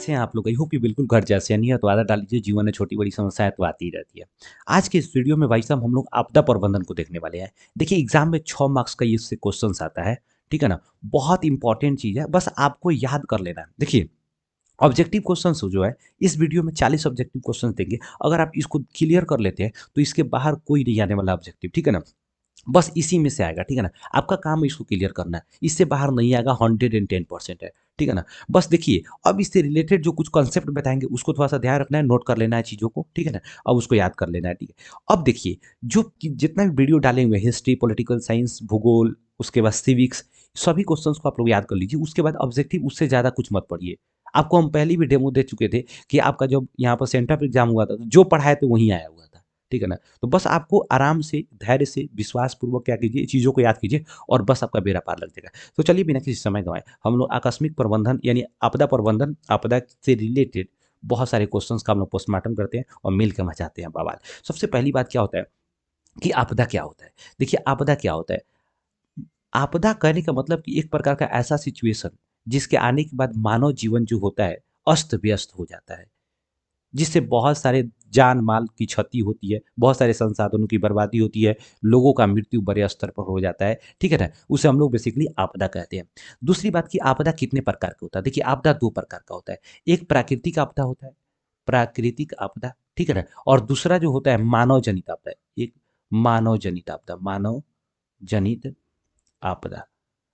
कैसे हैं आप लोग? आई होप कि बिल्कुल घर जैसे हैं। नहीं है तो आदत डाल लीजिए, जीवन में छोटी-बड़ी समस्याएँ तो आती ही रहती है। आज के इस वीडियो में भाई साहब हम लोग आपदा प्रबंधन को देखने वाले हैं। देखिए एग्ज़ाम में 6 मार्क्स का ये इससे क्वेश्चन्स आता है, ठीक है ना? बहुत इंपॉर्टेंट चीज़ है, बस आपको याद कर लेना है। देखिए ऑब्जेक्टिव क्वेश्चन्स जो है, इस वीडियो में 40 ऑब्जेक्टिव क्वेश्चन्स देंगे। अगर आप इसको क्लियर कर लेते हैं, तो इसके बाहर कोई नहीं आने वाला ऑब्जेक्टिव, ठीक है ना? बस इसी में से आएगा, ठीक है ना? आपका काम है इसको क्लियर करना है, इससे बाहर नहीं आएगा 110% है, ठीक है ना? बस देखिए, अब इससे रिलेटेड जो कुछ कॉन्सेप्ट बताएँगे उसको थोड़ा-सा ध्यान रखना है, नोट कर लेना है चीज़ों को, ठीक है ना? अब उसको याद कर लेना है, ठीक है? अब देखिए, जो कि जितना भी वीडियो डाले हुए हैं हिस्ट्री, पॉलिटिकल साइंस, भूगोल, उसके बाद सिविक्स, सभी क्वेश्चन्स को आप लोग याद कर लीजिए, उसके बाद ऑब्जेक्टिव उससे ज़्यादा कुछ मत पढ़िए। आपको हम पहले भी डेमो दे चुके थे कि आपका जब यहाँ पर सेंटर पे एग्ज़ाम हुआ था, तो जो पढ़ाए थे वहीं आया हुआ था, ठीक है ना? तो बस आपको आराम से, धैर्य से, विश्वासपूर्वक क्या कीजिए, चीज़ों को याद कीजिए और बस आपका बेड़ा पार लग जाएगा। तो चलिए बिना किसी समय गँवाए हम लोग आकस्मिक प्रबंधन यानी आपदा प्रबंधन, आपदा से रिलेटेड बहुत सारे क्वेश्चंस का हम लोग पोस्टमार्टम करते हैं और मिल के मचाते हैं बवाल। सबसे पहली बात क्या होता है कि आपदा क्या होता है? देखिए आपदा क्या होता है? आपदा कहने का मतलब कि एक प्रकार का ऐसा सिचुएशन जिसके आने के बाद मानव जीवन जो होता है अस्त-व्यस्त हो जाता है। जिससे बहुत सारे जान-माल की क्षति होती है, बहुत सारे संसाधनों की बर्बादी होती है, लोगों का मृत्यु बड़े स्तर पर हो जाता है, ठीक है ना? उसे हम लोग बेसिकली आपदा कहते हैं। दूसरी बात कि आपदा कितने प्रकार का होता है? देखिए आपदा 2 प्रकार का होता है। एक प्राकृतिक आपदा होता है, प्राकृतिक आपदा, ठीक है ना? और दूसरा जो होता है मानव जनित आपदा। एक मानव जनित आपदा, मानव जनित आपदा।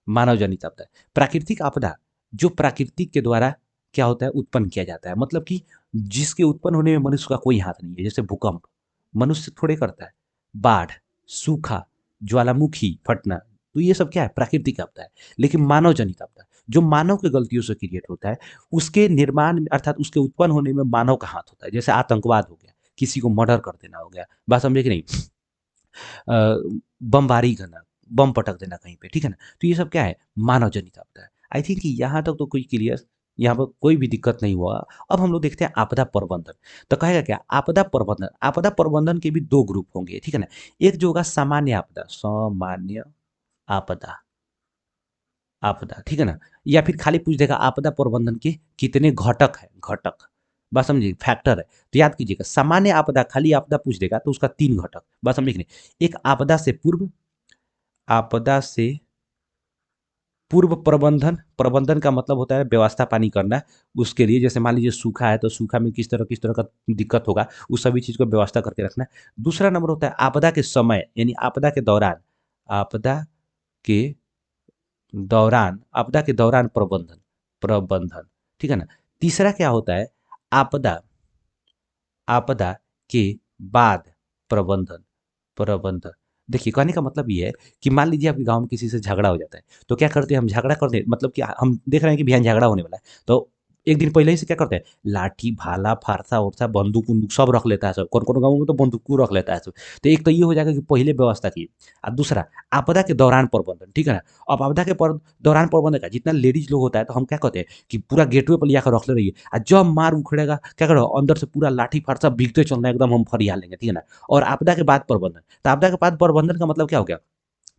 मानव जनित आपदा। प्राकृतिक आपदा जो प्रकृति के द्वारा क्या होता है उत्पन्न किया जाता है मतलब कि जिसके उत्पन्न होने में मनुष्य का कोई हाथ नहीं है जैसे भूकंप मनुष्य थोड़े करता है बाढ़ सूखा ज्वालामुखी फटना तो ये सब क्या है प्राकृतिक आपदा है लेकिन मानव जनित आपदा जो मानव की गलतियों से क्रिएट होता है उसके निर्माण में अर्थात उसके उत्पन्न होने में मानव का हाथ होता है जैसे आतंकवाद हो गया किसी को मर्डर कर देना हो गया बात समझे कि नहीं बमबारी करना, बम पटक देना कहीं पे, ठीक है ना? तो ये सब क्या है? मानव जनित आपदा है। आई थिंक कि यहाँ तक तो कोई क्लियर यहाँ पर कोई भी दिक्कत नहीं हुआ। अब हम लोग देखते हैं आपदा प्रबंधन। तो कहेगा क्या? आपदा प्रबंधन के भी 2 ग्रुप होंगे, ठीक है ना? एक जो होगा सामान्य आपदा आपदा, ठीक है ना? या फिर खाली पूछ देगा आपदा प्रबंधन के कितने घटक हैं? घटक। बात समझिए? फैक्टर है। तो याद कीजिएगा सामान्य आपदा खाली आपदा पूछ देगा तो उसका 3 घटक। बात समझे कि नहीं? एक आपदा से पूर्व प्रबंधन प्रबंधन का मतलब होता है व्यवस्था पानी करना उसके लिए जैसे मान लीजिए सूखा है तो सूखा में किस तरह का दिक्कत होगा उस सभी चीज़ को व्यवस्था करके रखना दूसरा नंबर होता है आपदा के समय यानी आपदा के आपदा के दौरान प्रबंधन प्रबंधन ठीक है ना तीसरा क्या होता है आपदा आपदा के बाद प्रबंधन प्रबंधन देखिए कहने का मतलब ये है कि मान लीजिए आपके गांव में किसी से झगड़ा हो जाता है तो क्या करते हैं हम झगड़ा करते हैं मतलब कि हम देख रहे हैं कि बिहान झगड़ा होने वाला है तो एक दिन पहले ही से क्या करते हैं लाठी भाला फारसा उरसा बंदूक उंदूक सब रख लेता है सब कौन कौन गाँव में तो बंदूक रख लेता है सब तो एक तो ये हो जाएगा कि पहले व्यवस्था की और दूसरा आपदा के दौरान प्रबंधन ठीक है ना अब आपदा के दौरान प्रबंधन का जितना लेडीज लोग होता है तो हम क्या कहते हैं कि पूरा गेटवे पर लिया कर रख ले रही है और जब मार उखड़ेगा क्या करो अंदर से पूरा लाठी फार सब भीगते चलना एकदम हम फरिया लेंगे ठीक है ना और आपदा के बाद प्रबंधन तो आपदा के बाद प्रबंधन का मतलब क्या हो गया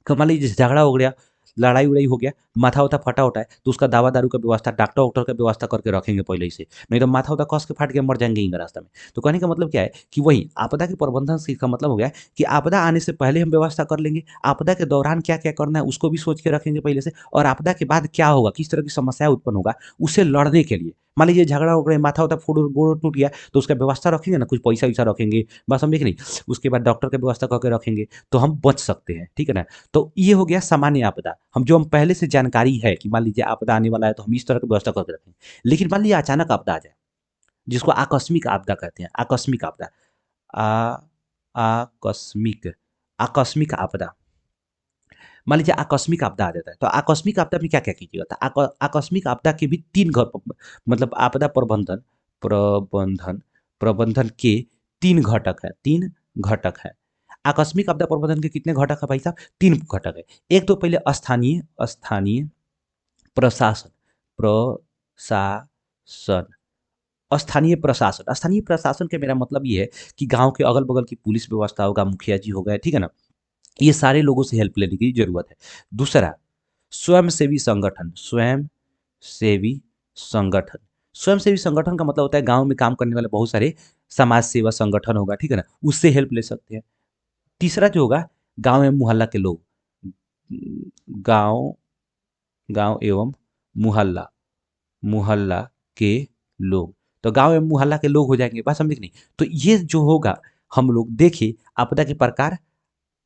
कि मान लीजिए झगड़ा हो गया लड़ाई उड़ाई हो गया माथा उथा फटा उठा है तो उसका दवा दारू का व्यवस्था डॉक्टर वॉक्टर का व्यवस्था करके रखेंगे पहले ही से नहीं तो माथा उथा कस के फाट के मर जाएंगे इंगे रास्ता में तो कहने का मतलब क्या है कि वही आपदा के प्रबंधन से इसका मतलब हो गया कि आपदा आने से पहले हम व्यवस्था कर लेंगे आपदा के दौरान क्या क्या करना है उसको भी सोच के रखेंगे पहले से और आपदा के बाद क्या होगा किस तरह की समस्या उत्पन्न होगा उससे लड़ने के लिए मान लीजिए झगड़ा हो गया माथा उथा फोड़ गोड़ टूट गया तो उसका व्यवस्था रखेंगे ना कुछ पैसा वैसा रखेंगे बस समझे कि नहीं उसके बाद डॉक्टर की व्यवस्था करके रखेंगे तो हम बच सकते हैं ठीक है ना तो ये हो गया सामान्य आपदा हम पहले से जानकारी है कि मान लीजिए आपदा आने वाला है तो हम इस तरह की व्यवस्था करके रखें लेकिन मान लीजिए अचानक आपदा आ जाए जिसको आकस्मिक आपदा कहते हैं आकस्मिक आपदा आ आकस्मिक आकस्मिक आपदा मान लीजिए आकस्मिक आपदा आ जाता है तो आकस्मिक आपदा में क्या क्या कीजिएगा तो आकस्मिक आपदा के भी 3 मतलब आपदा प्रबंधन प्रबंधन प्रबंधन के 3 घटक है 3 घटक है आकस्मिक आपदा प्रबंधन के कितने घटक है भाई साहब 3 घटक है एक तो पहले स्थानीय स्थानीय प्रशासन प्रशासन स्थानीय प्रशासन के मेरा मतलब ये है कि गांव के अगल बगल की पुलिस व्यवस्था होगा मुखिया जी हो गए ठीक है ना ये सारे लोगों से हेल्प लेने की जरूरत है दूसरा स्वयंसेवी संगठन स्वयं सेवी संगठन स्वयंसेवी संगठन का मतलब होता है गाँव में काम करने वाले बहुत सारे समाज सेवा संगठन होगा, ठीक है ना? उससे हेल्प ले सकते हैं। तीसरा जो होगा गाँव एवं मोहल्ला के लोग, गाँव गाँव एवं मोहल्ला मोहल्ला के लोग, तो गाँव एवं मोहल्ला के लोग हो जाएँगे, बात समझे कि नहीं? तो ये जो होगा हम लोग देखिए आपदा के प्रकार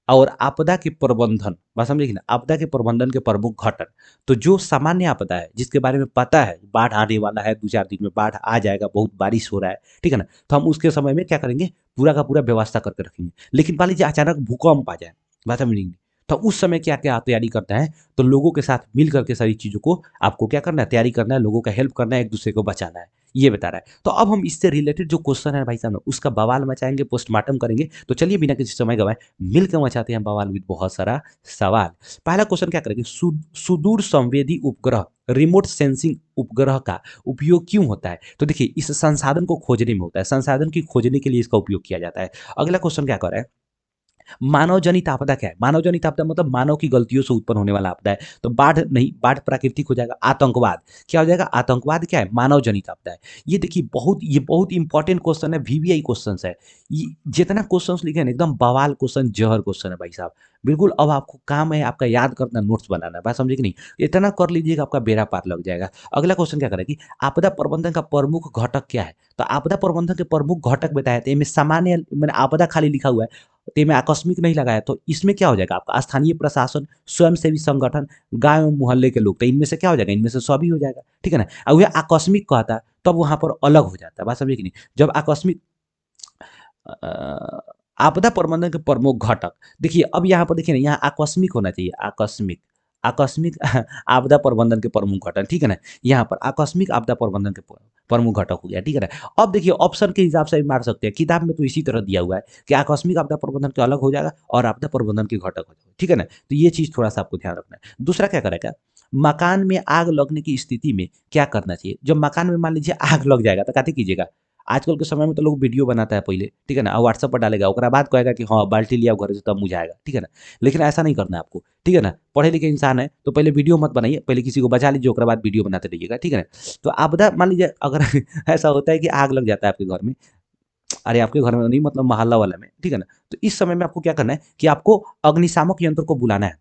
और आपदा के प्रबंधन, बात समझे कि ना? आपदा के प्रबंधन के प्रमुख घटक, तो जो सामान्य आपदा है जिसके बारे में पता है बाढ़ आने वाला है, 2-4 दिन में बाढ़ आ जाएगा, बहुत बारिश हो रहा है, ठीक है ना? तो हम उसके समय में क्या करेंगे, पूरा का पूरा व्यवस्था करके रखेंगे। लेकिन मान लीजिए अचानक भूकंप आ जाए, बात समझ रही हैं? तो उस समय क्या-क्या तैयारी करना है, तो लोगों के साथ मिल कर के सारी चीज़ों को आपको क्या करना है, तैयारी करना है, लोगों का हेल्प करना है, एक-दूसरे को बचाना है, ये बता रहा है। तो अब हम इससे रिलेटेड जो क्वेश्चन है भाई साहब ना, उसका बवाल मचाएँगे, पोस्टमार्टम करेंगे, तो चलिए बिना किसी समय गँवाए मिलकर मचाते हैं बवाल विद बहुत सारा सवाल। पहला क्वेश्चन क्या करेंगे, सुदूर संवेदी उपग्रह, रिमोट सेंसिंग उपग्रह का उपयोग क्यों होता है? तो देखिए इस संसाधन को खोजने में होता है, संसाधन की खोजने के लिए इसका उपयोग किया जाता है। अगला क्वेश्चन क्या कर रहा है, मानव जनित आपदा क्या है? मानव जनित आपदा मतलब मानव की गलतियों से उत्पन्न होने वाला आपदा है। तो बाढ़ नहीं, बाढ़ प्राकृतिक हो जाएगा। आतंकवाद, क्या हो जाएगा? आतंकवाद क्या है? मानव जनित आपदा है। ये देखिए बहुत इंपॉर्टेंट क्वेश्चन है, वीवीआई क्वेश्चन्स है। ये जितना क्वेश्चन्स लिखे हैं ना एकदम बवाल क्वेश्चन, जहर क्वेश्चन है भाई साहब। बिल्कुल अब आपको काम है आपका याद करना, नोट्स बनाना, बात समझे कि नहीं? इतना कर लीजिएगा आपका बेड़ा पार लग जाएगा। अगला क्वेश्चन क्या करें कि आपदा प्रबंधन का प्रमुख घटक क्या है? तो आपदा प्रबंधन के प्रमुख घटक बताए थे, इनमें सामान्य मैंने आपदा खाली लिखा हुआ है, ते में आकस्मिक नहीं लगाया, तो इसमें क्या हो जाएगा आपका स्थानीय प्रशासन, स्वयंसेवी संगठन, गाँव एवं मोहल्ले के लोग, तो इनमें से क्या हो जाएगा? इनमें से सभी हो जाएगा, ठीक है ना? और वह आकस्मिक कहता तब वहाँ पर अलग हो जाता है, बात समझे कि नहीं? जब आकस्मिक आपदा प्रबंधन के प्रमुख घटक, देखिए अब यहाँ पर देखिए ना, यहाँ आकस्मिक होना चाहिए, आकस्मिक आकस्मिक आपदा प्रबंधन के प्रमुख घटक, ठीक है ना? यहाँ पर आकस्मिक आपदा प्रबंधन के प्रमुख घटक हो गया, ठीक है ना? अब देखिए ऑप्शन के हिसाब से भी मार सकते हैं, किताब में तो इसी तरह दिया हुआ है कि आकस्मिक आपदा प्रबंधन के अलग हो जाएगा और आपदा प्रबंधन के घटक हो जाएगा, ठीक है ना? तो ये चीज़ थोड़ा सा आपको ध्यान रखना है। दूसरा क्या करेगा, मकान में आग लगने की स्थिति में क्या करना चाहिए? जब मकान में मान लीजिए आग लग जाएगा तो कैसे कीजिएगा? आजकल के समय में तो लोग वीडियो बनाता है पहले, ठीक है ना? और व्हाट्सएप पर डालेगा, ओकरा बाद कहेगा कि हाँ बाल्टी लिया घर से तब मुझाएगा, ठीक है ना? लेकिन ऐसा नहीं करना है आपको, ठीक है ना? पढ़े लिखे इंसान है तो पहले वीडियो मत बनाइए, पहले किसी को बचा लीजिए, ओकरा बाद वीडियो बनाते रहिएगा, ठीक है ना? तो आपदा मान लीजिए अगर ऐसा होता है कि आग लग जाता है आपके घर में, अरे आपके घर में नहीं मतलब मोहल्ला वाला में, ठीक है ना? तो इस समय में आपको क्या करना है कि आपको अग्निशामक यंत्र को बुलाना है।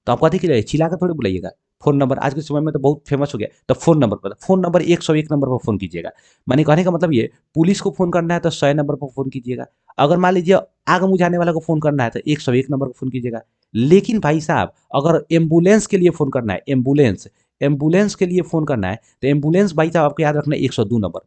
तो आप कथी के लिए चिल्ला के थोड़ी बुलाइएगा। फ़ोन नंबर आज के समय में तो बहुत फेमस हो गया है, तो फ़ोन नंबर पर फ़ोन नंबर 101 नंबर पर फ़ोन कीजिएगा। माने कहने का मतलब ये पुलिस को फ़ोन करना है तो 100 नंबर पर फ़ोन कीजिएगा। अगर मान लीजिए आग बुझाने वाला को फ़ोन करना है तो 101 नंबर पर फ़ोन कीजिएगा। लेकिन भाई साहब अगर एम्बुलेंस के लिए फ़ोन करना है, एम्बुलेंस के लिए फ़ोन करना है, तो एम्बुलेंस भाई साहब आपको याद रखना है 102 नंबर।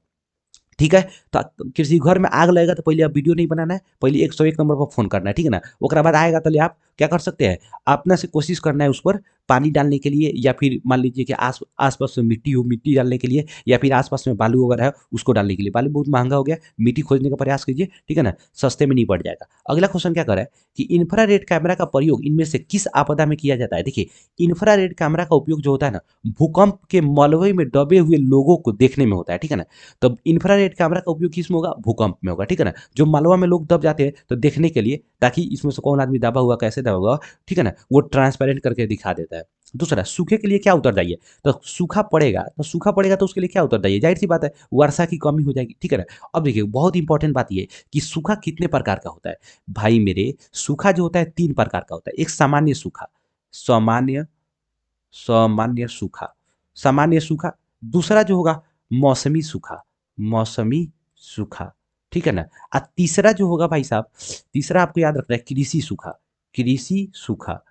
ठीक है? तो किसी घर में आग लगेगा तो पहले आप वीडियो नहीं बनाना है, पहले 101 नंबर पर फ़ोन करना है, ठीक है ना? ओकरा बाद आएगा तले आप क्या कर सकते हैं, अपना से कोशिश करना है उस पर पानी डालने के लिए, या फिर मान लीजिए कि आस-पास में मिट्टी हो, मिट्टी डालने के लिए, या फिर आस-पास में बालू वगैरह है, उसको डालने के लिए। बालू बहुत महँगा हो गया, मिट्टी खोजने का प्रयास कीजिए, ठीक है ना? सस्ते में निपट जाएगा। अगला क्वेश्चन क्या कर रहा है कि इंफ्रारेड कैमरा का प्रयोग इनमें से किस आपदा में किया जाता है? देखिए, इंफ्रारेड कैमरा का उपयोग जो होता है ना, भूकंप के मलबे में दबे हुए लोगों को देखने में होता है, ठीक है ना? तो इंफ्रारेड कैमरा का उपयोग किस में होगा? भूकंप में होगा, ठीक है ना? जो मालवा में लोग दब जाते हैं तो देखने के लिए, ताकि इसमें से कौन आदमी दबा हुआ, कैसे दबा हुआ, ठीक है ना? वो ट्रांसपेरेंट करके दिखा देता है। दूसरा, सूखे के लिए क्या उत्तरदायी है? तो सूखा पड़ेगा तो उसके लिए क्या उत्तरदायी है? ज़ाहिर-सी बात है वर्षा की कमी हो जाएगी, ठीक है ना? अब देखिए बहुत इंपॉर्टेंट बात ये है कि सूखा कितने प्रकार का होता है? भाई मेरे, सूखा जो होता है 3 प्रकार का होता है। एक सामान्य सूखा, सामान्य सामान्य सूखा सामान्य सूखा। दूसरा जो होगा मौसमी सूखा, मौसमी सूखा, ठीक है ना? तीसरा जो होगा भाई साहब, तीसरा आपको याद रखना है कृषि सूखा, कृषि सूखा।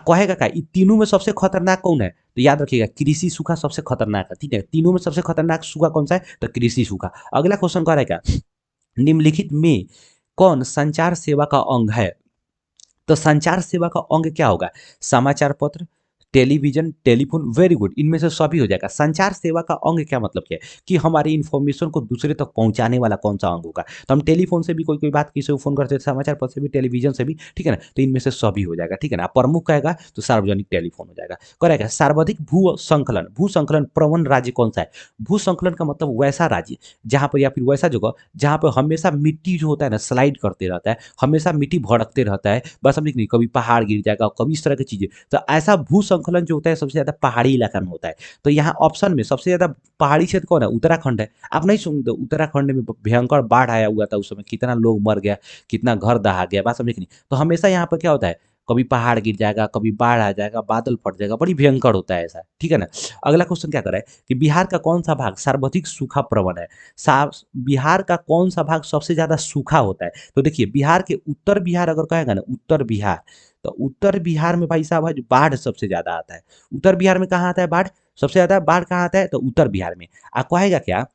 कहेगा क्या, इन तीनों में सबसे खतरनाक कौन है? तो याद रखिएगा कृषि सूखा सबसे खतरनाक है, ठीक है? तीनों में सबसे खतरनाक सूखा कौन सा है? तो कृषि सूखा। अगला क्वेश्चन कह रहा है क्या, निम्नलिखित में कौन संचार सेवा का अंग है? तो संचार सेवा का अंग क्या होगा? समाचार पत्र, टेलीविजन, टेलीफोन, वेरी गुड, इनमें से सभी हो जाएगा। संचार सेवा का अंग क्या मतलब क्या है कि हमारी इन्फॉर्मेशन को दूसरे तक पहुंचाने वाला कौन सा अंग होगा? तो हम टेलीफोन से भी कोई बात किसी को फोन करते हैं, समाचार पत्र से भी, टेलीविजन से भी, ठीक है ना? तो इनमें से सभी हो जाएगा, ठीक है ना? प्रमुख कहेगा तो सार्वजनिक टेलीफोन हो जाएगा। करेगा सर्वाधिक भू संकलन प्रवण राज्य कौन सा है? भू संकलन का मतलब वैसा राज्य जहाँ पर, या फिर वैसा जगह जहाँ पर हमेशा मिट्टी जो होता है ना स्लाइड करते रहता है, हमेशा मिट्टी भड़कते रहता है, बस हम नहीं, कभी पहाड़ गिर जाएगा, कभी इस तरह की चीजें। तो ऐसा भू भूस्खलन जो होता है सबसे ज़्यादा पहाड़ी इलाका में होता है। तो यहाँ ऑप्शन में सबसे ज़्यादा पहाड़ी क्षेत्र कौन है? उत्तराखंड है। आप नहीं सुनते उत्तराखंड में भयंकर बाढ़ आया हुआ था उस समय, कितना लोग मर गया, कितना घर दहा गया, बात समझे कि नहीं? तो हमेशा यहाँ पर क्या होता है, कभी पहाड़ गिर जाएगा, कभी बाढ़ आ जाएगा, बादल फट जाएगा, बड़ी भयंकर होता है ऐसा, ठीक है ना? अगला क्वेश्चन क्या कर रहा है कि बिहार का कौन सा भाग सर्वाधिक सूखा प्रवण है? बिहार का कौन सा भाग सबसे ज्यादा सूखा होता है? तो देखिए बिहार के उत्तर बिहार अगर कहेगा ना, उत्तर बिहार, तो उत्तर बिहार में भाई साहब बाढ़ सबसे ज्यादा आता है। उत्तर बिहार में कहाँ आता है बाढ़? सबसे ज्यादा बाढ़ कहाँ आता है? तो उत्तर बिहार में। आप कहेगा क्या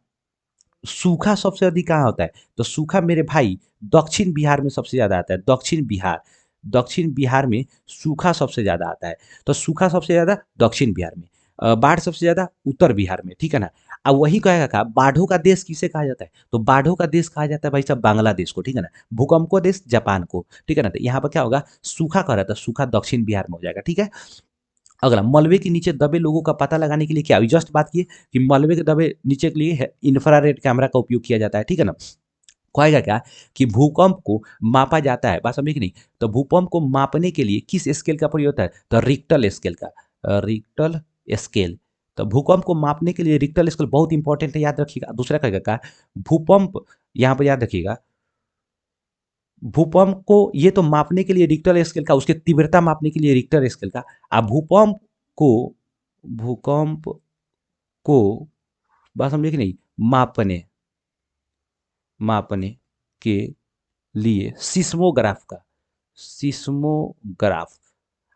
सूखा सबसे अधिक कहाँ होता है? तो सूखा मेरे भाई दक्षिण बिहार में सबसे ज्यादा आता है। दक्षिण बिहार, दक्षिण बिहार में सूखा सबसे ज्यादा आता है। तो सूखा सबसे ज्यादा दक्षिण बिहार में, बाढ़ सबसे ज्यादा उत्तर बिहार में, ठीक है ना? अब वही कहेगा का बाढ़ों का देश किसे कहा जाता है? तो बाढ़ों का देश कहा जाता है भाई साहब बांग्लादेश को, ठीक है ना? भूकंप को देश जापान को, ठीक है ना? तो यहाँ पर क्या होगा, सूखा कह रहा था, सूखा दक्षिण बिहार में हो जाएगा, ठीक है? अगला, मलबे के नीचे दबे लोगों का पता लगाने के लिए क्या, अभी जस्ट बात की कि मलबे के दबे नीचे के लिए इंफ्रारेड कैमरा का उपयोग किया जाता है, ठीक है ना? कहेगा क्या कि भूकंप को मापा जाता है, बात समझे कि नहीं? तो भूकंप को मापने के लिए किस स्केल का प्रयोग होता है? तो रिक्टर स्केल का, रिक्टर स्केल। तो भूकंप को मापने के लिए रिक्टर स्केल बहुत इंपॉर्टेंट है, याद रखिएगा। दूसरा कहेगा क्या, भूकंप, यहाँ पर याद रखिएगा, भूकंप को ये तो मापने के लिए रिक्टर स्केल का, उसके तीव्रता मापने के लिए रिक्टर स्केल का। अब को भूकंप को बात समझे कि नहीं, मापने, मापने के लिए सिस्मोग्राफ का, सिस्मोग्राफ।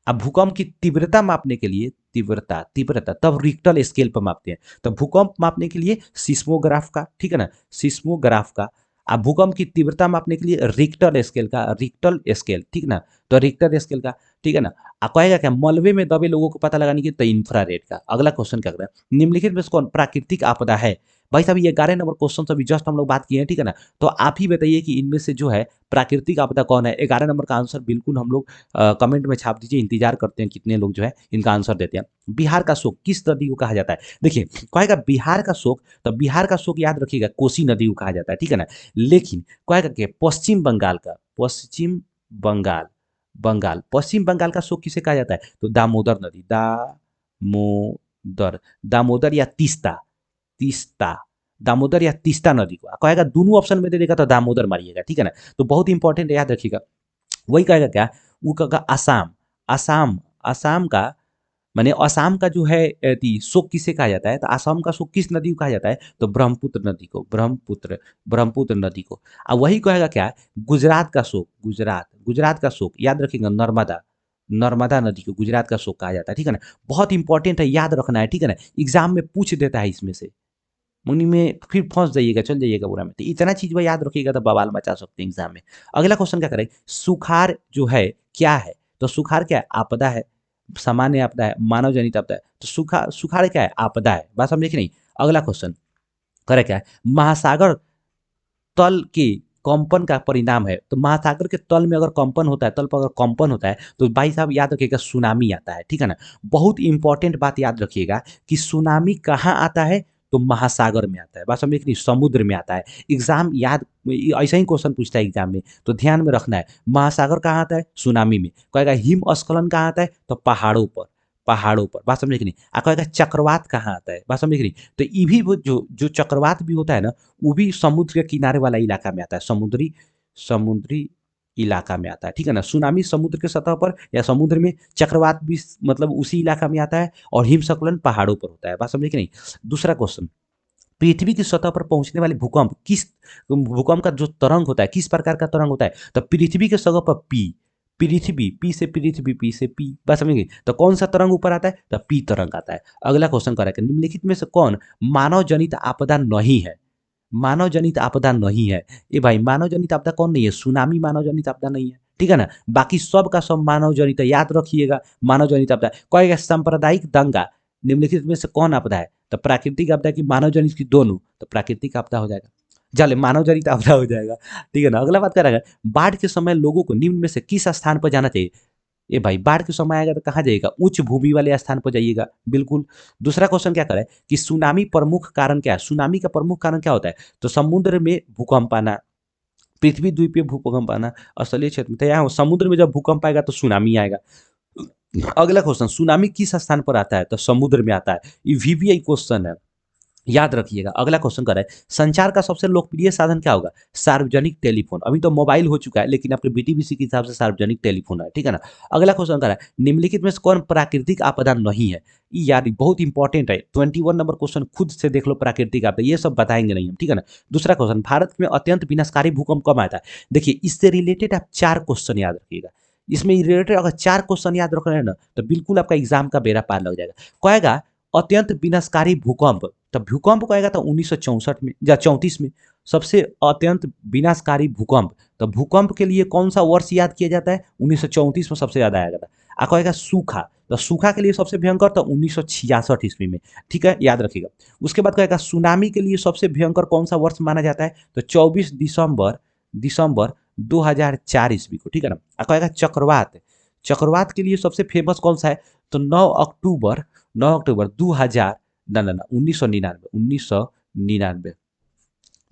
अब भूकंप की तीव्रता मापने के लिए, तीव्रता, तीव्रता तब रिक्टर स्केल पर मापते हैं। तो भूकंप मापने के लिए सिस्मोग्राफ का, ठीक है ना, सिस्मोग्राफ का। अब भूकंप की तीव्रता मापने के लिए रिक्टर स्केल का, रिक्टर स्केल, ठीक ना? तो रिक्टर स्केल का, ठीक है ना? आप कहेगा क्या मलबे में दबे लोगों को पता लगाने के लिए? तो इंफ्रारेड का। अगला क्वेश्चन क्या कर रहा है, निम्नलिखित में से कौन प्राकृतिक आपदा है? भाई साहब ये 11 नंबर क्वेश्चन अभी जस्ट हम लोग बात किए हैं, ठीक है ना? तो आप ही बताइए कि इनमें से जो है प्राकृतिक आपदा कौन है? 11 नंबर का आंसर बिल्कुल हम लोग कमेंट में छाप दीजिए, इंतजार करते हैं कितने लोग जो है इनका आंसर देते हैं। बिहार का शोक किस नदी को कहा जाता है? देखिए कहेगा बिहार का शोक, तो बिहार का शोक याद रखिएगा कोसी नदी को कहा जाता है, ठीक है ना? लेकिन कहेगा कि पश्चिम बंगाल का, पश्चिम बंगाल, बंगाल, पश्चिम बंगाल का शोक किसे कहा जाता है? तो दामोदर नदी, दामोदर, दामोदर या तीस्ता, तीस्ता, दामोदर या तीस्ता नदी को कहेगा। दोनों ऑप्शन में दे देगा तो दामोदर मारिएगा, ठीक है ना? तो बहुत इंपॉर्टेंट है, याद रखिएगा। वही कहेगा क्या, वो कहेगा असम, असम, असम का माने असम का जो है शोक किसे कहा जाता है? तो असम का शोक किस नदी को कहा जाता है? तो ब्रह्मपुत्र नदी को, ब्रह्मपुत्र, ब्रह्मपुत्र नदी को। अब वही कहेगा क्या, गुजरात का शोक, गुजरात, गुजरात का शोक याद रखिएगा नर्मदा, नर्मदा नदी को गुजरात का शोक कहा जाता है, ठीक है ना? बहुत इंपॉर्टेंट है, याद रखना है, ठीक है ना? एग्जाम में पूछ देता है इसमें से, मुनि में फिर फंस जाइएगा, चल जाइएगा बुरा में। तो इतना चीज वह याद रखिएगा तो बवाल मचा सकते हैं एग्जाम में। अगला क्वेश्चन क्या करें, सुखाड़ जो है क्या है? तो सुखाड़ क्या है? आपदा है, सामान्य आपदा है, मानव जनित आपदा है। तो सुखाड़ क्या है? आपदा है, बात समझे कि नहीं? अगला क्वेश्चन करे क्या है, महासागर तल के कंपन का परिणाम है। तो महासागर के तल में अगर कंपन होता है, तल पर अगर कंपन होता है तो भाई साहब याद रखिएगा सुनामी आता है, ठीक है ना? बहुत इंपॉर्टेंट बात याद रखिएगा कि सुनामी कहाँ आता है? तो महासागर में आता है, बात समझे कि नहीं? समुद्र में आता है। एग्जाम याद, ऐसा ही क्वेश्चन पूछता है एग्जाम में, तो ध्यान में रखना है। महासागर कहाँ आता है? सुनामी में। कहेगा हिमस्खलन कहाँ आता है? तो पहाड़ों पर, पहाड़ों पर, बात समझे कि नहीं? कहेगा चक्रवात कहाँ आता है? बात समझे कि नहीं? तो ये भी वो जो जो चक्रवात भी होता है ना, वो भी समुद्र के किनारे वाला इलाका में आता है, समुद्री, समुद्री इलाका में आता है, ठीक है ना? सुनामी समुद्र के सतह पर या समुद्र में, चक्रवात भी मतलब उसी इलाका में आता है, और हिमस्खलन पहाड़ों पर होता है, बात समझे कि नहीं? दूसरा क्वेश्चन, पृथ्वी की सतह पर पहुंचने वाले भूकंप किस, भूकंप का जो तरंग होता है किस प्रकार का तरंग होता है? तो पृथ्वी के सतह पर पी, पृथ्वी, पी से पृथ्वी, पी से पी, बात समझ गई? तो कौन सा तरंग ऊपर आता है? तो पी तरंग आता है। अगला क्वेश्चन करेगा, निम्नलिखित में से कौन मानव जनित आपदा नहीं है? मानव जनित आपदा नहीं है। ये भाई मानव जनित आपदा कौन नहीं है? सुनामी मानव जनित आपदा नहीं है, ठीक है ना? बाकी सब का सब मानव जनित है, याद रखिएगा। मानव जनित आपदा कहेगा सांप्रदायिक दंगा निम्नलिखित में से कौन आपदा है? तो प्राकृतिक आपदा की मानव जनित की, दोनों, तो प्राकृतिक आपदा हो जाएगा। चले मानव जनित आपदा हो जाएगा, ठीक है ना? अगला बात करेगा, बाढ़ के समय लोगों को निम्न में से किस स्थान पर जाना चाहिए? ए भाई बाढ़ के समय आएगा तो कहाँ जाइएगा? उच्च भूमि वाले स्थान पर जाइएगा, बिल्कुल। दूसरा क्वेश्चन क्या करे कि सुनामी प्रमुख कारण क्या है? सुनामी का प्रमुख कारण क्या होता है? तो समुद्र में भूकंप आना, पृथ्वी द्वीप पे भूकंप आना, स्थलीय क्षेत्र में। तो यहाँ समुद्र में जब भूकंप आएगा तो सुनामी आएगा। अगला क्वेश्चन, सुनामी किस स्थान पर आता है? तो समुद्र में आता है। ये वीवीआई क्वेश्चन है, याद रखिएगा। अगला क्वेश्चन कर रहा है, संचार का सबसे लोकप्रिय साधन क्या होगा? सार्वजनिक टेलीफोन। अभी तो मोबाइल हो चुका है, लेकिन आपके बीटीबीसी के हिसाब से सार्वजनिक टेलीफोन है, ठीक है ना। अगला क्वेश्चन कर रहा है, निम्नलिखित में से कौन प्राकृतिक आपदा नहीं है? ये यार बहुत इंपॉर्टेंट है, 21 नंबर क्वेश्चन खुद से देख लो। प्राकृतिक आपदा ये सब बताएंगे नहीं हम, ठीक है ना। दूसरा क्वेश्चन, भारत में अत्यंत विनाशकारी भूकंप कब आया था? देखिए, इससे रिलेटेड आप 4 क्वेश्चन याद रखिएगा। इसमें रिलेटेड अगर 4 क्वेश्चन याद रख रहे हैं ना, तो बिल्कुल आपका एग्जाम का बेड़ा पार लग जाएगा। कहेगा अत्यंत विनाशकारी भूकंप, तब भूकंप कहेगा तो 1964 में या 34 में सबसे अत्यंत विनाशकारी भूकंप। तो भूकंप के लिए कौन सा वर्ष याद किया जाता है? 1934 में सबसे ज्यादा आया था। आ कहेगा सूखा, तो सूखा के लिए सबसे भयंकर तो 1966 ईस्वी में, ठीक है, याद रखिएगा। उसके बाद कहेगा सुनामी के लिए सबसे भयंकर कौन सा वर्ष माना जाता है? तो 24 दिसंबर दिसंबर 2004 ईस्वी को, ठीक है ना। आ कहेगा चक्रवात, चक्रवात के लिए सबसे फेमस कौन सा है? तो 9 अक्टूबर 2000, ना 1999।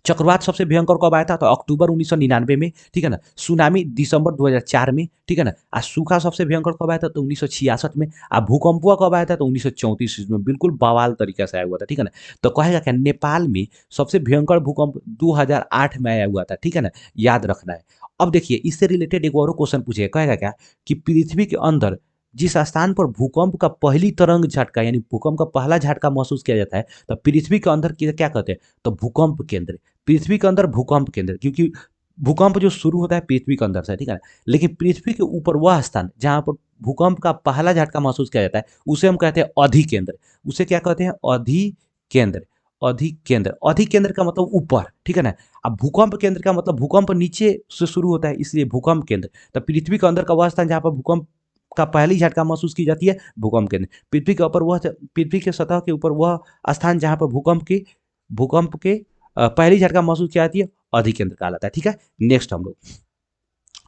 चक्रवात सबसे भयंकर कब आया था? तो अक्टूबर 1999 में, ठीक है ना। सुनामी दिसंबर 2004 में, ठीक है ना। आ सूखा सबसे भयंकर कब आया था? तो 1966 में। आ भूकंपुआ कब आया था? तो 1934 में। बिल्कुल बवाल तरीका से आया हुआ था, ठीक है ना। तो कहेगा क्या, नेपाल में सबसे भयंकर भूकंप 2008 में आया हुआ था, ठीक है ना, याद रखना है। अब देखिए, इससे रिलेटेड एक और क्वेश्चन पूछेगा, कहेगा क्या कि पृथ्वी के अंदर जिस स्थान पर भूकंप का पहली तरंग झटका यानी भूकंप का पहला झटका महसूस किया जाता है, तो पृथ्वी के अंदर क्या कहते हैं? तो भूकंप केंद्र। पृथ्वी के अंदर भूकंप केंद्र, क्योंकि भूकंप जो शुरू होता है पृथ्वी के अंदर से, ठीक है ना। लेकिन पृथ्वी के ऊपर वह स्थान जहां पर भूकंप का पहला झटका महसूस किया जाता है, उसे हम कहते हैं अधिकेंद्र। उसे क्या कहते हैं? अधिकेंद्र। अधिकेंद्र, अधिकेंद्र का मतलब ऊपर, ठीक है ना। अब भूकंप केंद्र का मतलब भूकंप नीचे से शुरू होता है, इसलिए भूकंप केंद्र। तो पृथ्वी के अंदर का वह स्थान जहां पर भूकंप का पहली झटका महसूस की जाती है, भूकंप केंद्र। पृथ्वी के ऊपर वह, पृथ्वी के सतह के ऊपर वह स्थान जहां पर भूकंप के पहली झटका महसूस की जाती है, अधिकेंद्र कहलाता है, ठीक है। नेक्स्ट हम लोग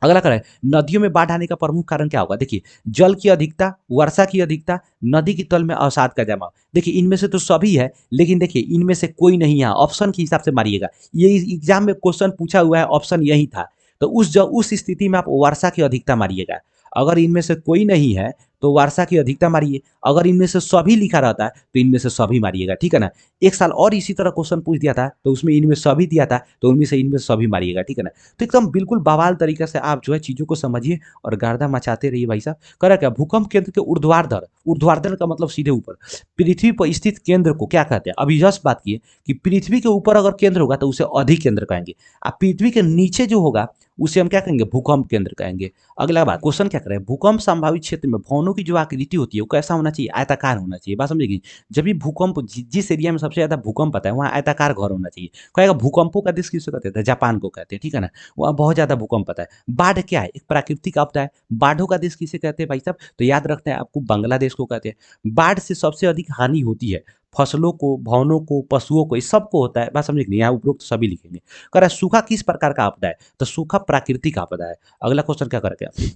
अगला करें, नदियों में बाढ़ आने का प्रमुख कारण क्या होगा? देखिए, जल की अधिकता, वर्षा की अधिकता, नदी की तल में अवसाद का जमाव। देखिए, इनमें से तो सभी है, लेकिन देखिए इनमें से कोई नहीं है। ऑप्शन के हिसाब से मारिएगा। ये एग्जाम में क्वेश्चन पूछा हुआ है, ऑप्शन यही था। तो उस स्थिति में आप वर्षा की अधिकता मारिएगा। अगर इनमें से कोई नहीं है तो वर्षा की अधिकता मारिए। अगर इनमें से सभी लिखा रहता है तो इनमें से सभी मारिएगा, ठीक है ना। एक साल और इसी तरह क्वेश्चन पूछ दिया था, तो उसमें इनमें सभी दिया था, तो उनमें से इनमें सभी मारिएगा, ठीक है ना। तो एकदम बिल्कुल बवाल तरीके से आप जो है चीज़ों को समझिए और गर्दा मचाते रहिए भाई साहब। करा क्या, भूकंप केंद्र के ऊर्ध्वाधर, ऊर्ध्वाधर का मतलब सीधे ऊपर, पृथ्वी पर स्थित केंद्र को क्या कहते हैं? अभी जस्ट बात की कि पृथ्वी के ऊपर अगर केंद्र होगा तो उसे अधिकेंद्र कहेंगे। अब पृथ्वी के नीचे जो होगा उसे हम क्या कहेंगे? भूकंप केंद्र कहेंगे। अगला बात, क्वेश्चन क्या करें, भूकंप संभावित क्षेत्र में भवनों की जो आकृति होती है वो कैसा होना चाहिए? आयताकार होना चाहिए। बात समझेगी? जब भी भूकंप जिस एरिया में सबसे ज्यादा भूकंप आता है वहाँ आयताकार घर होना चाहिए। कहेगा भूकंपों का देश किसे कहते हैं? जापान को कहते हैं, ठीक है ना। वहाँ बहुत ज्यादा भूकंप आता है। बाढ़ क्या है? एक प्राकृतिक आपदा है। बाढ़ों का देश किसे कहते हैं भाई साहब? तो याद रखना है आपको, बांग्लादेश को कहते हैं। बाढ़ से सबसे अधिक हानि होती है फसलों को, भवनों को, पशुओं को, इस सबको होता है। बात समझे कि नहीं? यहाँ उपरोक्त सभी लिखेंगे। कह रहा है सूखा किस प्रकार का आपदा है? तो सूखा प्राकृतिक आपदा है। अगला क्वेश्चन क्या करेंगे,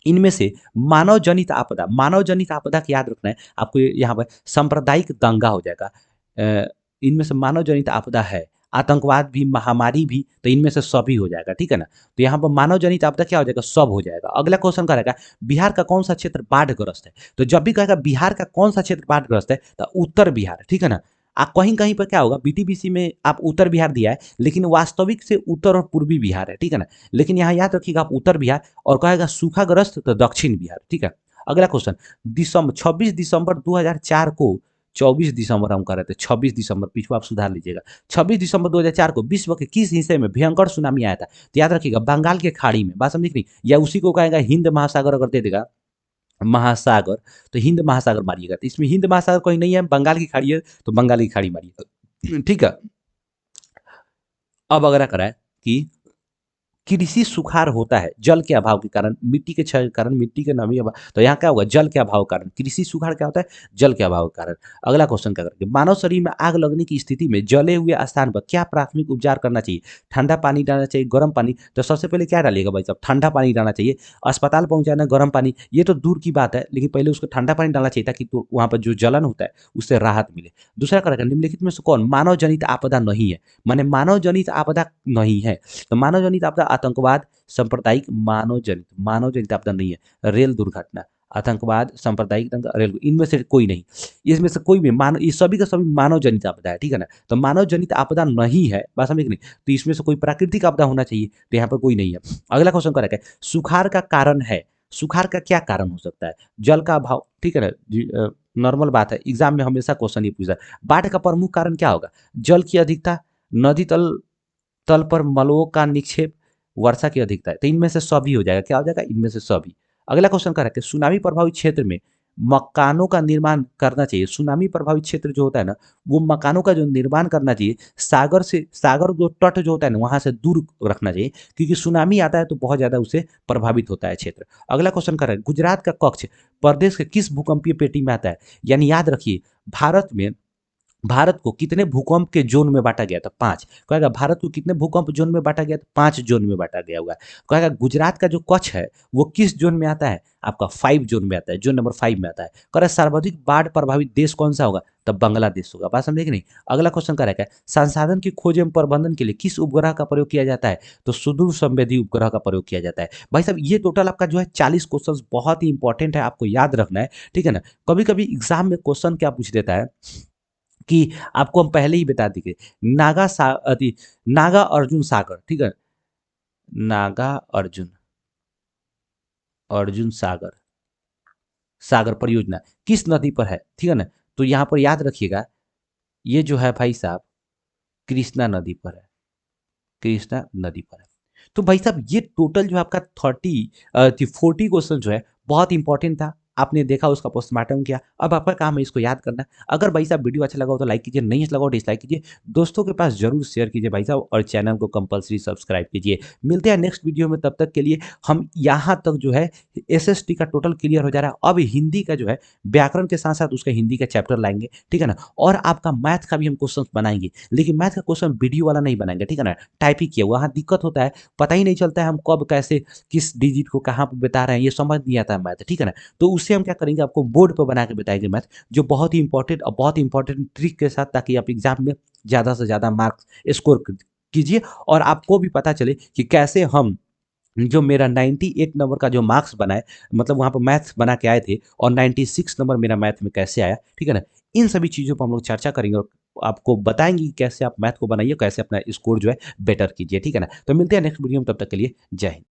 इनमें से मानव जनित आपदा, मानव जनित आपदा की याद रखना है आपको। यहाँ पर सांप्रदायिक दंगा हो जाएगा। इनमें से मानव जनित आपदा है, आतंकवाद भी, महामारी भी, तो इनमें से सभी हो जाएगा, ठीक है ना। तो यहाँ पर मानव जनित आपदा क्या हो जाएगा? सब हो जाएगा। अगला क्वेश्चन करेगा, बिहार का कौन सा क्षेत्र बाढ़ग्रस्त है? तो जब भी कहेगा बिहार का कौन सा क्षेत्र बाढ़ग्रस्त है, तो उत्तर बिहार, ठीक है ना। आप कहीं कहीं पर क्या होगा, बीटीबीसी में आप उत्तर बिहार दिया है, लेकिन वास्तविक से उत्तर और पूर्वी बिहार है, ठीक है ना। लेकिन यहाँ याद रखिएगा आप उत्तर बिहार, और कहेगा सूखाग्रस्त तो दक्षिण बिहार, ठीक है। अगला क्वेश्चन, 26 दिसंबर 2004 को, 24 दिसंबर हम कर रहे थे, 26 दिसंबर, पिछुआ आप सुधार लीजिएगा। 26 दिसंबर 2004 को विश्व के किस हिस्से में भयंकर सुनामी आया था? तो याद रखिएगा बंगाल के खाड़ी में। बात समझ नहीं? या उसी को कहेगा हिंद महासागर, अगर दे देगा महासागर, तो हिंद महासागर मारिएगा। तो इसमें हिंद महासागर कहीं नहीं है, बंगाल की खाड़ी है, तो बंगाल की खाड़ी मारिएगा, ठीक है। अब अगर कराए कि कृषि सुखाड़ होता है जल के अभाव के कारण, मिट्टी के क्षय के कारण, मिट्टी के नमी अभाव, तो यहाँ क्या होगा? जल के अभाव के कारण। कृषि सुखाड़ क्या होता है? जल के अभाव के कारण। अगला क्वेश्चन क्या करेंगे, मानव शरीर में आग लगने की स्थिति में जले हुए स्थान पर क्या प्राथमिक उपचार करना चाहिए? ठंडा पानी डालना चाहिए, गर्म पानी? तो सबसे पहले क्या डालिएगा भाई साहब? ठंडा पानी डालना चाहिए। अस्पताल पहुंचाना गर्म पानी, ये तो दूर की बात है, लेकिन पहले उसको ठंडा पानी डालना चाहिए ताकि तो वहाँ पर जो जलन होता है उससे राहत मिले। दूसरा करेगा, निम्नलिखित में से कौन मानव जनित आपदा नहीं है? माने मानव जनित आपदा नहीं है। तो मानव जनित आपदा, आतंकवाद, सांप्रदायिक, मानव जनित आपदा नहीं है। रेल दुर्घटना, आतंकवाद, सांप्रदायिक दंगा, रेल, इनमें से कोई नहीं। इसमें से कोई भी मानव, ये सभी का सभी मानव जनित आपदा है, ठीक है ना? तो मानव जनित आपदा नहीं है, बात समझे कि नहीं? तो इसमें से कोई प्राकृतिक आपदा होना चाहिए, तो यहाँ पर कोई नहीं है। अगला क्वेश्चन क्या है? सुखाड़ का कारण है। सुखाड़ का क्या कारण हो सकता है? जल का अभाव, ठीक है ना? नॉर्मल बात है, एग्जाम में हमेशा क्वेश्चन ये पूछा है। बाढ़ का प्रमुख कारण क्या होगा? जल की अधिकता, नदी तल तल पर मलबों का निक्षेप, वर्षा की अधिकता है। तो इनमें से सभी हो जाएगा। क्या हो जाएगा? इनमें से सभी। अगला क्वेश्चन क्या है कि सुनामी प्रभावित क्षेत्र में मकानों का निर्माण करना चाहिए। सुनामी प्रभावित क्षेत्र जो होता है ना, वो मकानों का जो निर्माण करना चाहिए, सागर से, सागर जो तट जो होता है ना, वहां से दूर रखना चाहिए, क्योंकि सुनामी आता है तो बहुत ज्यादा उससे प्रभावित होता है क्षेत्र। अगला क्वेश्चन क्या है? गुजरात का कक्ष प्रदेश के किस भूकंपीय पेटी में आता है? यानी याद रखिए, भारत में, भारत को कितने भूकंप के जोन में बांटा गया था? 5। कहेगा भारत को कितने भूकंप जोन में बांटा गया था? 5 जोन में बांटा गया हुआ है। कहेगा गुजरात का जो कच्छ है वो किस जोन में आता है? आपका 5 जोन में आता है, जोन नंबर 5 में आता है। कह रहा है सर्वाधिक बाढ़ प्रभावित देश कौन सा होगा? तब बांग्लादेश होगा। बात समझे कि नहीं? अगला क्वेश्चन क्या है? संसाधन की खोज एवं प्रबंधन के लिए किस उपग्रह का प्रयोग किया जाता है? तो सुदूर संवेदी उपग्रह का प्रयोग किया जाता है। भाई साहब, ये टोटल आपका जो है 40 क्वेश्चन बहुत ही इंपॉर्टेंट है, आपको याद रखना है, ठीक है ना? कभी कभी एग्जाम में क्वेश्चन क्या पूछ देता है कि आपको हम पहले ही बता देंगे, नागा अर्जुन सागर, ठीक है? नागा अर्जुन, अर्जुन सागर, सागर परियोजना किस नदी पर है, ठीक है ना? तो यहाँ पर याद रखिएगा, ये जो है भाई साहब, कृष्णा नदी पर है, कृष्णा नदी पर है। तो भाई साहब, ये टोटल जो है आपका 40 क्वेश्चन जो है बहुत इंपॉर्टेंट था। आपने देखा, उसका पोस्टमार्टम किया, अब आपका काम है इसको याद करना। अगर भाई साहब वीडियो अच्छा लगा हो तो लाइक कीजिए, नहीं अच्छा लगा हो डिसलाइक कीजिए, दोस्तों के पास जरूर शेयर कीजिए भाई साहब, और चैनल को कंपलसरी सब्सक्राइब कीजिए। मिलते हैं नेक्स्ट वीडियो में, तब तक के लिए हम यहाँ तक जो है एसएसटी का टोटल क्लियर हो जा रहा है। अब हिंदी का जो है व्याकरण के साथ साथ उसका हिंदी का चैप्टर लाएंगे, ठीक है ना? और आपका मैथ का भी हम क्वेश्चन बनाएंगे, लेकिन मैथ का क्वेश्चन वीडियो वाला नहीं बनाएंगे, ठीक है ना? टाइप ही किया, वहाँ दिक्कत होता है, पता ही नहीं चलता है हम कब कैसे किस डिजिट को कहाँ पर बता रहे हैं, ये समझ नहीं आता है मैथ, ठीक है ना? तो उससे हम क्या करेंगे, आपको बोर्ड पर बना के बताएंगे मैथ, जो बहुत ही इंपॉर्टेंट और बहुत ही इंपॉर्टेंट ट्रिक के साथ, ताकि आप एग्जाम में ज़्यादा से ज़्यादा मार्क्स स्कोर कीजिए, और आपको भी पता चले कि कैसे हम, जो मेरा 98 नंबर का जो मार्क्स बना है, मतलब वहाँ पर मैथ्स बना के आए थे, और 96 नंबर मेरा मैथ में कैसे आया, ठीक है ना? इन सभी चीज़ों पर हम लोग चर्चा करेंगे, और आपको बताएंगे कि कैसे आप मैथ को बनाइए, कैसे अपना स्कोर जो है बेटर कीजिए, ठीक है ना? तो मिलते हैं नेक्स्ट वीडियो में, तब तक के लिए जय हिंद।